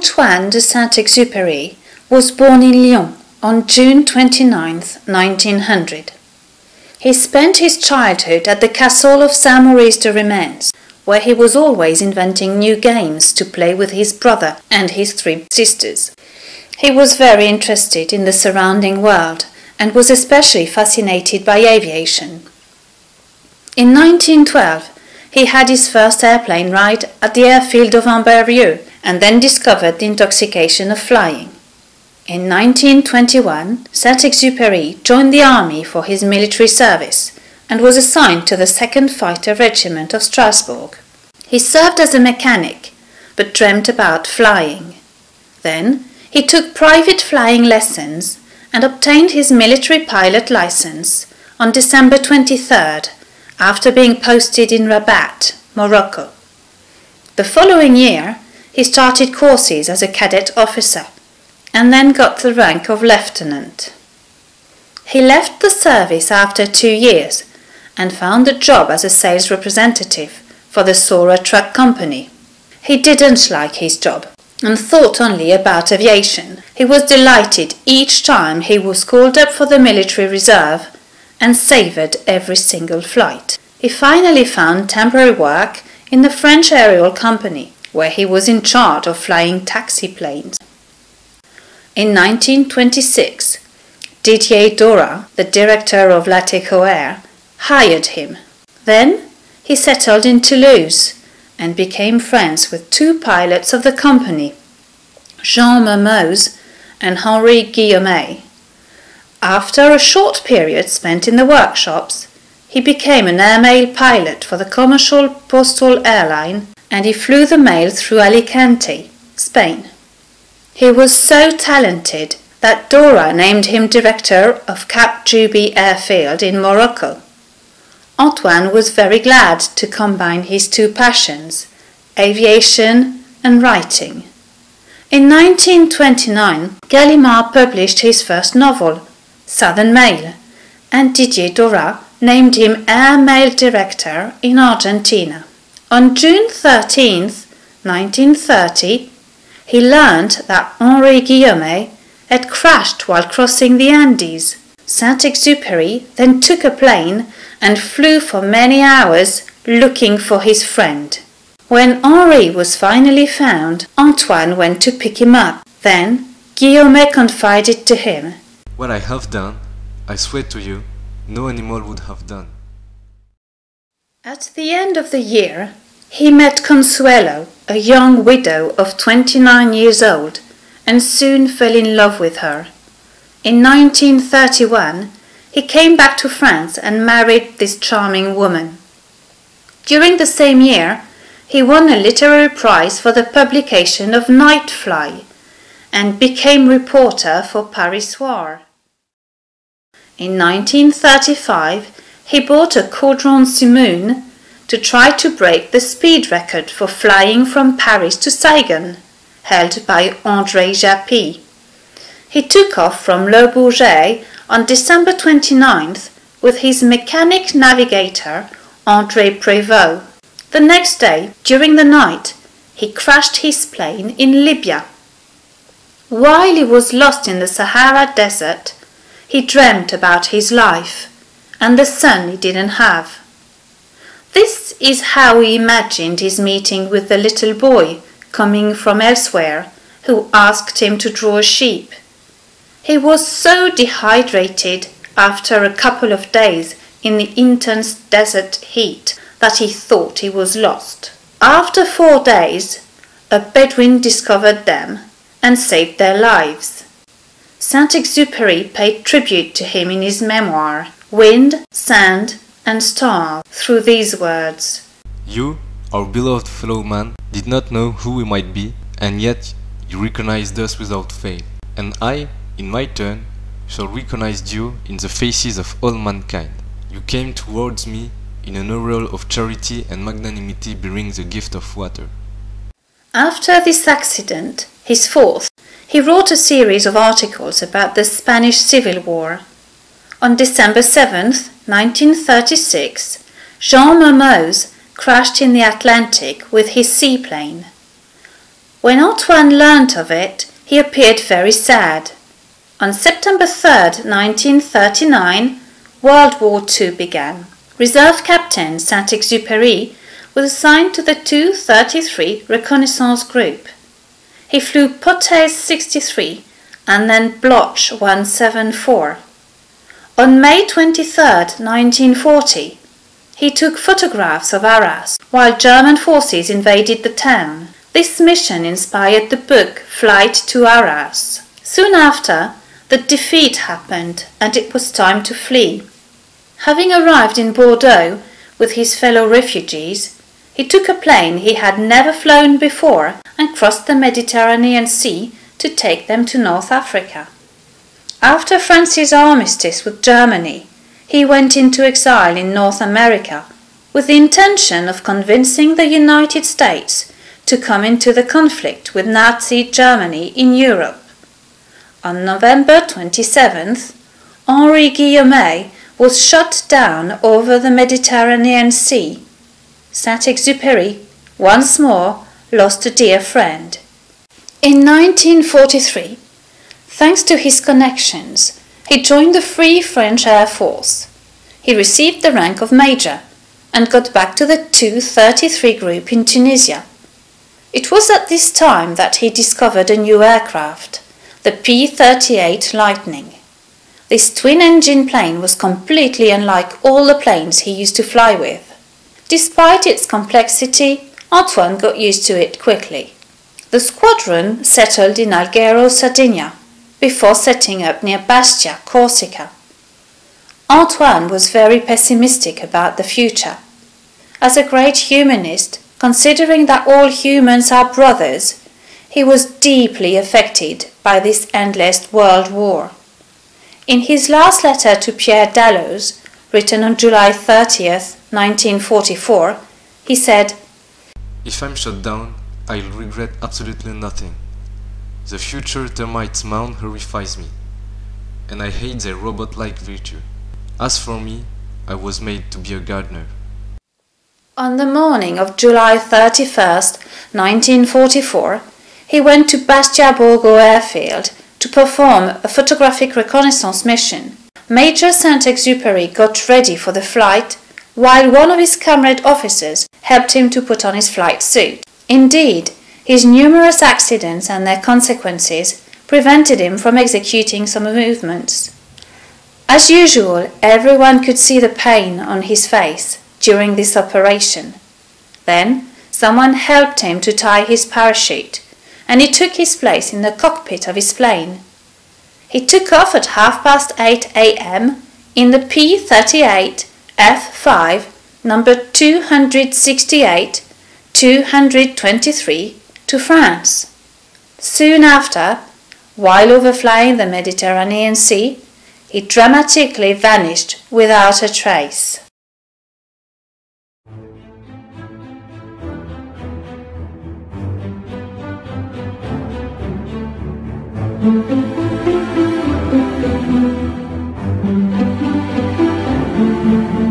Antoine de Saint-Exupéry was born in Lyon on June 29, 1900. He spent his childhood at the castle of Saint-Maurice-de-Rimain's, where he was always inventing new games to play with his brother and his 3 sisters. He was very interested in the surrounding world and was especially fascinated by aviation. In 1912, he had his first airplane ride at the airfield of Amberieu and then discovered the intoxication of flying. In 1921, Saint-Exupéry joined the army for his military service and was assigned to the 2nd Fighter Regiment of Strasbourg. He served as a mechanic, but dreamt about flying. Then he took private flying lessons and obtained his military pilot license on December 23rd, after being posted in Rabat, Morocco. The following year, he started courses as a cadet officer and then got the rank of lieutenant. He left the service after 2 years and found a job as a sales representative for the Sora Truck Company. He didn't like his job and thought only about aviation. He was delighted each time he was called up for the military reserve and savoured every single flight. He finally found temporary work in the French Aerial Company, where he was in charge of flying taxi planes. In 1926, Didier Dora, the director of Latécoère Air, hired him. Then he settled in Toulouse and became friends with 2 pilots of the company, Jean Mermoz and Henri Guillaumet. After a short period spent in the workshops, he became an airmail pilot for the commercial Postal airline, and he flew the mail through Alicante, Spain. He was so talented that Dora named him director of Cap Juby airfield in Morocco. Antoine was very glad to combine his 2 passions, aviation and writing. In 1929, Gallimard published his first novel, Southern Mail, and Didier Dora named him Air Mail Director in Argentina. On June 13, 1930, he learned that Henri Guillaumet had crashed while crossing the Andes. Saint-Exupéry then took a plane and flew for many hours looking for his friend. When Henri was finally found, Antoine went to pick him up. Then Guillaumet confided to him, "What I have done, I swear to you, no animal would have done." At the end of the year, he met Consuelo, a young widow of 29 years old, and soon fell in love with her. In 1931, he came back to France and married this charming woman. During the same year, he won a literary prize for the publication of Night Fly and became reporter for Paris Soir. In 1935, he bought a Caudron Simoun to try to break the speed record for flying from Paris to Saigon, held by André Japy. He took off from Le Bourget on December 29th with his mechanic navigator, André Prévost. The next day, during the night, he crashed his plane in Libya. While he was lost in the Sahara Desert, he dreamt about his life and the son he didn't have. This is how he imagined his meeting with the little boy coming from elsewhere who asked him to draw a sheep. He was so dehydrated after a couple of days in the intense desert heat that he thought he was lost. After 4 days, a Bedouin discovered them and saved their lives. Saint-Exupéry paid tribute to him in his memoir, Wind, Sand and Stars, through these words. You, our beloved fellow man, did not know who we might be, and yet you recognized us without fail. And I, in my turn, shall recognize you in the faces of all mankind. You came towards me in an aureole of charity and magnanimity bearing the gift of water. After this accident, his 4th, he wrote a series of articles about the Spanish Civil War. On December 7th, 1936, Jean Mermoz crashed in the Atlantic with his seaplane. When Antoine learnt of it, he appeared very sad. On September 3rd, 1939, World War II began. Reserve Captain Saint-Exupéry was assigned to the 233 Reconnaissance Group. He flew Postal 63 and then Bloch 174. On May 23, 1940, he took photographs of Arras while German forces invaded the town. This mission inspired the book Flight to Arras. Soon after, the defeat happened and it was time to flee. Having arrived in Bordeaux with his fellow refugees, he took a plane he had never flown before and crossed the Mediterranean Sea to take them to North Africa. After France's armistice with Germany, he went into exile in North America with the intention of convincing the United States to come into the conflict with Nazi Germany in Europe. On November 27th, Henri Guillaumet was shot down over the Mediterranean Sea. Saint-Exupéry, once more, lost a dear friend. In 1943, thanks to his connections, he joined the Free French Air Force. He received the rank of major and got back to the 233 group in Tunisia. It was at this time that he discovered a new aircraft, the P-38 Lightning. This twin-engine plane was completely unlike all the planes he used to fly with. Despite its complexity, Antoine got used to it quickly. The squadron settled in Alghero, Sardinia, before setting up near Bastia, Corsica. Antoine was very pessimistic about the future. As a great humanist, considering that all humans are brothers, he was deeply affected by this endless world war. In his last letter to Pierre Dalloz, written on July 30th, 1944, he said, "If I'm shut down, I'll regret absolutely nothing. The future termites mound horrifies me, and I hate their robot-like virtue. As for me, I was made to be a gardener." On the morning of July 31st, 1944, he went to Bastia Borgo airfield to perform a photographic reconnaissance mission. Major Saint-Exupéry got ready for the flight, while one of his comrade officers helped him to put on his flight suit. Indeed, his numerous accidents and their consequences prevented him from executing some movements. As usual, everyone could see the pain on his face during this operation. Then, someone helped him to tie his parachute, and he took his place in the cockpit of his plane. He took off at 8:30 a.m. in the P-38 F5, number 268-223, to France. Soon after, while overflying the Mediterranean Sea, he dramatically vanished without a trace. Thank you.